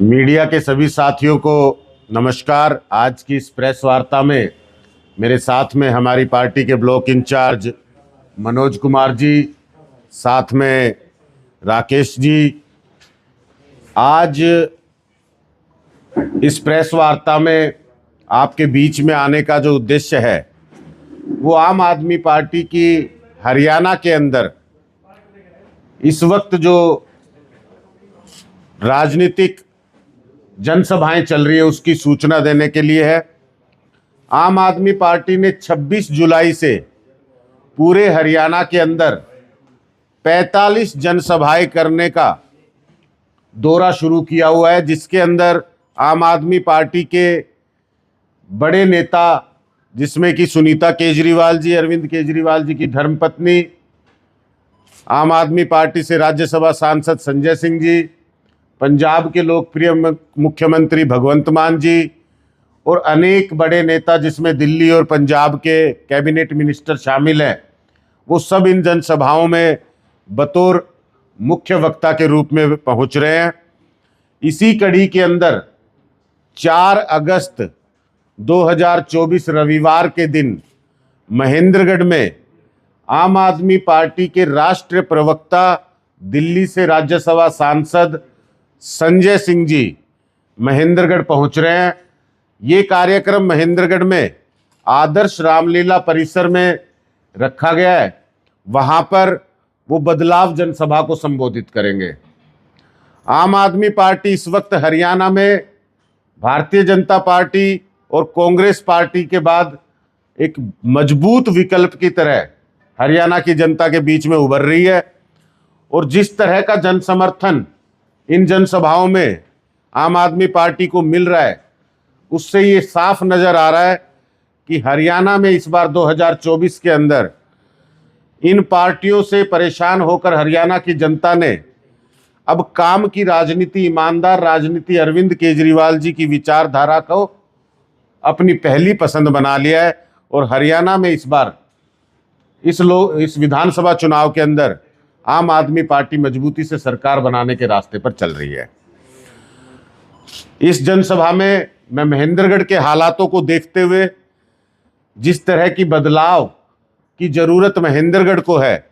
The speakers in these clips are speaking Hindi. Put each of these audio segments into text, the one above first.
मीडिया के सभी साथियों को नमस्कार। आज की इस प्रेस वार्ता में मेरे साथ में हमारी पार्टी के ब्लॉक इंचार्ज मनोज कुमार जी, साथ में राकेश जी। आज इस प्रेस वार्ता में आपके बीच में आने का जो उद्देश्य है वो आम आदमी पार्टी की हरियाणा के अंदर इस वक्त जो राजनीतिक जनसभाएं चल रही है उसकी सूचना देने के लिए है। आम आदमी पार्टी ने 26 जुलाई से पूरे हरियाणा के अंदर 45 जनसभाएं करने का दौरा शुरू किया हुआ है, जिसके अंदर आम आदमी पार्टी के बड़े नेता जिसमें कि सुनीता केजरीवाल जी, अरविंद केजरीवाल जी की धर्मपत्नी, आम आदमी पार्टी से राज्यसभा सांसद संजय सिंह जी, पंजाब के लोकप्रिय मुख्यमंत्री भगवंत मान जी और अनेक बड़े नेता जिसमें दिल्ली और पंजाब के कैबिनेट मिनिस्टर शामिल हैं, वो सब इन जनसभाओं में बतौर मुख्य वक्ता के रूप में पहुंच रहे हैं। इसी कड़ी के अंदर 4 अगस्त 2024 रविवार के दिन महेंद्रगढ़ में आम आदमी पार्टी के राष्ट्रीय प्रवक्ता, दिल्ली से राज्यसभा सांसद संजय सिंह जी महेंद्रगढ़ पहुंच रहे हैं। ये कार्यक्रम महेंद्रगढ़ में आदर्श रामलीला परिसर में रखा गया है। वहां पर वो बदलाव जनसभा को संबोधित करेंगे। आम आदमी पार्टी इस वक्त हरियाणा में भारतीय जनता पार्टी और कांग्रेस पार्टी के बाद एक मजबूत विकल्प की तरह हरियाणा की जनता के बीच में उभर रही है। और जिस तरह का जन समर्थन इन जनसभाओं में आम आदमी पार्टी को मिल रहा है, उससे ये साफ नजर आ रहा है कि हरियाणा में इस बार 2024 के अंदर इन पार्टियों से परेशान होकर हरियाणा की जनता ने अब काम की राजनीति, ईमानदार राजनीति, अरविंद केजरीवाल जी की विचारधारा को अपनी पहली पसंद बना लिया है। और हरियाणा में इस बार इस विधानसभा चुनाव के अंदर आम आदमी पार्टी मजबूती से सरकार बनाने के रास्ते पर चल रही है। इस जनसभा में मैं महेंद्रगढ़ के हालातों को देखते हुए जिस तरह की बदलाव की जरूरत महेंद्रगढ़ को है,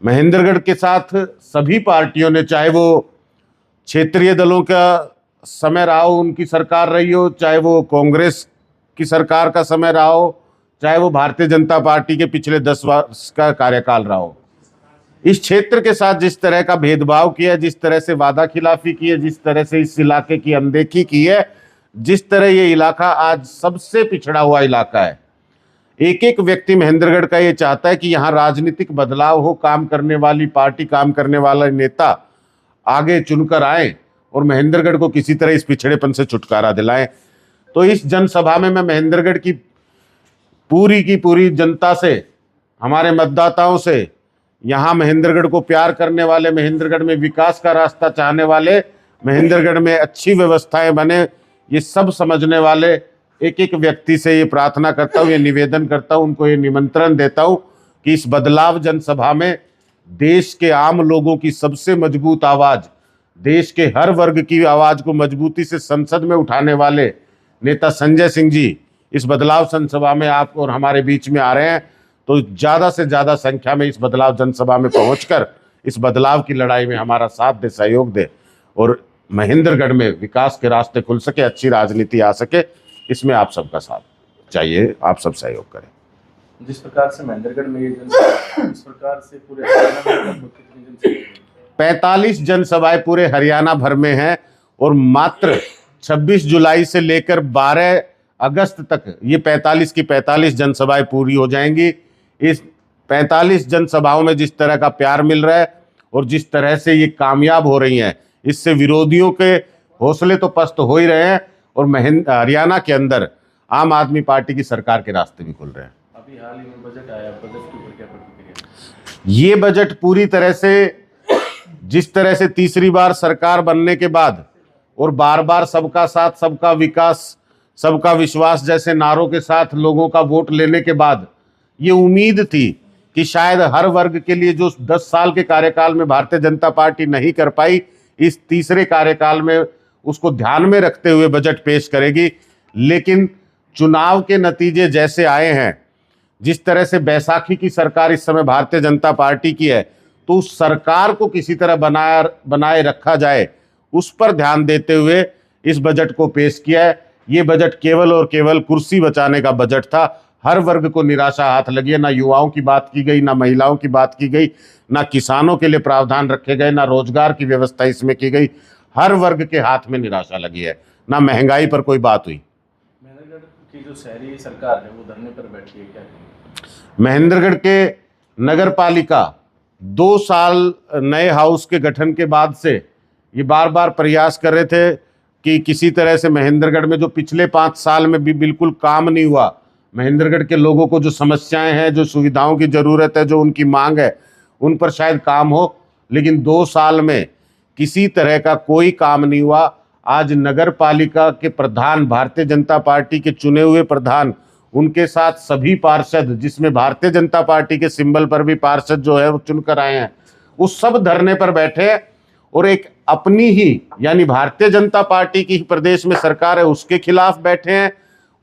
महेंद्रगढ़ के साथ सभी पार्टियों ने, चाहे वो क्षेत्रीय दलों का समय रहा हो, उनकी सरकार रही हो, चाहे वो कांग्रेस की सरकार का समय रहा हो, चाहे वो भारतीय जनता पार्टी के पिछले 10 वर्ष का कार्यकाल रहा हो, इस क्षेत्र के साथ जिस तरह का भेदभाव किया, जिस तरह से वादा खिलाफी की है, जिस तरह से इस इलाके की अनदेखी की है, जिस तरह ये इलाका आज सबसे पिछड़ा हुआ इलाका है। एक एक व्यक्ति महेंद्रगढ़ का ये चाहता है कि यहाँ राजनीतिक बदलाव हो, काम करने वाली पार्टी, काम करने वाला नेता आगे चुनकर आए और महेंद्रगढ़ को किसी तरह इस पिछड़ेपन से छुटकारा दिलाएं। तो इस जनसभा में मैं महेंद्रगढ़ की पूरी जनता से, हमारे मतदाताओं से, यहाँ महेंद्रगढ़ को प्यार करने वाले, महेंद्रगढ़ में विकास का रास्ता चाहने वाले, महेंद्रगढ़ में अच्छी व्यवस्थाएं बने, ये सब समझने वाले एक एक व्यक्ति से ये प्रार्थना करता हूँ, ये निवेदन करता हूँ, उनको ये निमंत्रण देता हूँ कि इस बदलाव जनसभा में देश के आम लोगों की सबसे मजबूत आवाज़, देश के हर वर्ग की आवाज़ को मजबूती से संसद में उठाने वाले नेता संजय सिंह जी इस बदलाव जनसभा में आप और हमारे बीच में आ रहे हैं। तो ज़्यादा से ज़्यादा संख्या में इस बदलाव जनसभा में पहुंचकर इस बदलाव की लड़ाई में हमारा साथ दे, सहयोग दे और महेंद्रगढ़ में विकास के रास्ते खुल सके, अच्छी राजनीति आ सके। इसमें आप सबका साथ चाहिए, आप सब सहयोग करें। जिस प्रकार से महेंद्रगढ़ में इस प्रकार से पूरे हरियाणा में 45 जनसभाएं पूरे हरियाणा भर में हैं और मात्र 26 जुलाई से लेकर 12 अगस्त तक ये 45 की 45 जनसभाएं पूरी हो जाएंगी। इस 45 जनसभाओं में जिस तरह का प्यार मिल रहा है और जिस तरह से ये कामयाब हो रही हैं, इससे विरोधियों के हौसले तो पस्त हो ही रहे हैं और हरियाणा के अंदर आम आदमी पार्टी की सरकार के रास्ते भी खुल रहे हैं। अभी हाल ही में बजट आया, बजट के ऊपर क्या प्रतिक्रिया? ये बजट पूरी तरह से, जिस तरह से तीसरी बार सरकार बनने के बाद और बार बार सबका साथ, सबका विकास, सबका विश्वास जैसे नारों के साथ लोगों का वोट लेने के बाद ये उम्मीद थी कि शायद हर वर्ग के लिए जो 10 साल के कार्यकाल में भारतीय जनता पार्टी नहीं कर पाई, इस तीसरे कार्यकाल में उसको ध्यान में रखते हुए बजट पेश करेगी। लेकिन चुनाव के नतीजे जैसे आए हैं, जिस तरह से बैसाखी की सरकार इस समय भारतीय जनता पार्टी की है, तो उस सरकार को किसी तरह बनाए रखा जाए, उस पर ध्यान देते हुए इस बजट को पेश किया है। ये बजट केवल और केवल कुर्सी बचाने का बजट था। हर वर्ग को निराशा हाथ लगी है। ना युवाओं की बात की गई, ना महिलाओं की बात की गई, ना किसानों के लिए प्रावधान रखे गए, ना रोजगार की व्यवस्था इसमें की गई। हर वर्ग के हाथ में निराशा लगी है। ना महंगाई पर कोई बात हुई। महेंद्रगढ़ की जो शहरी सरकार है वो धरने पर बैठी है, क्या कहेंगे? महेंद्रगढ़ के नगर पालिका 2 साल नए हाउस के गठन के बाद से ये बार बार प्रयास कर रहे थे कि किसी तरह से महेंद्रगढ़ में जो पिछले 5 साल में भी बिल्कुल काम नहीं हुआ, महेंद्रगढ़ के लोगों को जो समस्याएं हैं, जो सुविधाओं की ज़रूरत है, जो उनकी मांग है, उन पर शायद काम हो। लेकिन 2 साल में किसी तरह का कोई काम नहीं हुआ। आज नगर पालिका के प्रधान, भारतीय जनता पार्टी के चुने हुए प्रधान, उनके साथ सभी पार्षद, जिसमें भारतीय जनता पार्टी के सिंबल पर भी पार्षद जो है वो चुनकर आए हैं, उस सब धरने पर बैठे और एक अपनी ही यानी भारतीय जनता पार्टी की ही प्रदेश में सरकार है उसके खिलाफ बैठे हैं,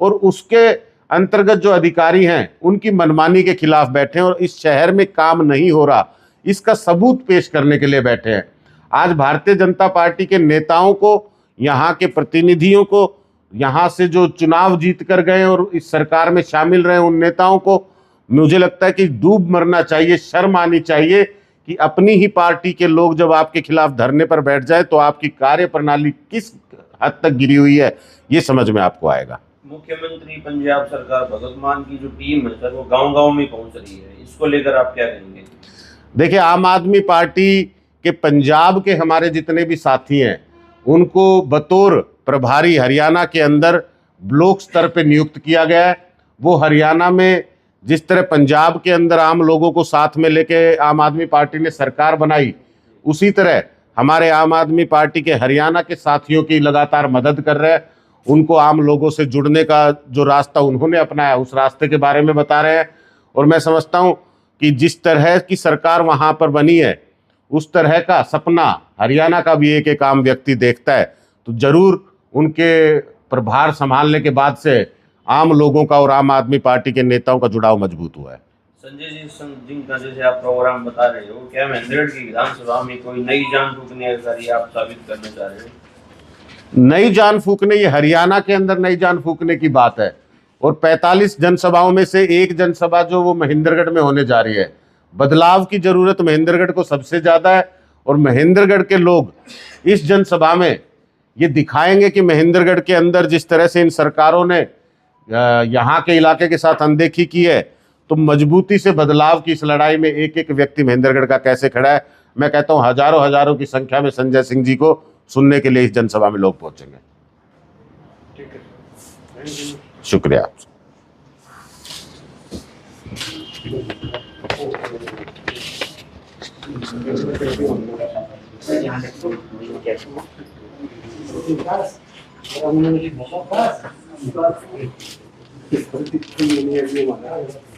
और उसके अंतर्गत जो अधिकारी हैं उनकी मनमानी के खिलाफ बैठे हैं, और इस शहर में काम नहीं हो रहा इसका सबूत पेश करने के लिए बैठे हैं। आज भारतीय जनता पार्टी के नेताओं को, यहाँ के प्रतिनिधियों को, यहाँ से जो चुनाव जीत कर गए और इस सरकार में शामिल रहे, उन नेताओं को मुझे लगता है कि डूब मरना चाहिए, शर्म आनी चाहिए कि अपनी ही पार्टी के लोग जब आपके खिलाफ धरने पर बैठ जाए तो आपकी कार्य प्रणाली किस हद तक गिरी हुई है ये समझ में आपको आएगा। मुख्यमंत्री पंजाब सरकार भगत मान की जो टीम है सर, वो गांव-गांव में पहुंच रही है, इसको लेकर आप क्या कहेंगे? देखिए, आम आदमी पार्टी के पंजाब के हमारे जितने भी साथी हैं उनको बतौर प्रभारी हरियाणा के अंदर ब्लॉक स्तर पे नियुक्त किया गया है। वो हरियाणा में जिस तरह पंजाब के अंदर आम लोगों को साथ में लेके आम आदमी पार्टी ने सरकार बनाई, उसी तरह हमारे आम आदमी पार्टी के हरियाणा के साथियों की लगातार मदद कर रहे हैं। उनको आम लोगों से जुड़ने का जो रास्ता उन्होंने अपनाया, उस रास्ते के बारे में बता रहे हैं। और मैं समझता हूँ कि जिस तरह की सरकार वहाँ पर बनी है, उस तरह का सपना हरियाणा का भी एक आम व्यक्ति देखता है। तो जरूर उनके प्रभार संभालने के बाद से आम लोगों का और आम आदमी पार्टी के नेताओं का जुड़ाव मजबूत हुआ है। संजय जी का जैसे आप प्रोग्राम बता रहे हो, क्या महेंद्रगढ़ की विधानसभा में कोई नई जान फूकने का ये आप साबित करना चाह रहे हो? नई जान फूकने, ये हरियाणा के अंदर नई जान फूकने की बात है। और 45 जनसभाओं में से एक जनसभा जो वो महेंद्रगढ़ में होने जा रही है। बदलाव की जरूरत महेंद्रगढ़ को सबसे ज्यादा है, और महेंद्रगढ़ के लोग इस जनसभा में ये दिखाएंगे कि महेंद्रगढ़ के अंदर जिस तरह से इन सरकारों ने यहाँ के इलाके के साथ अनदेखी की है, तो मजबूती से बदलाव की इस लड़ाई में एक एक व्यक्ति महेंद्रगढ़ का कैसे खड़ा है। मैं कहता हूँ हजारों हजारों की संख्या में संजय सिंह जी को सुनने के लिए इस जनसभा में लोग पहुंचेंगे। ठीक है, शुक्रिया। Gracias.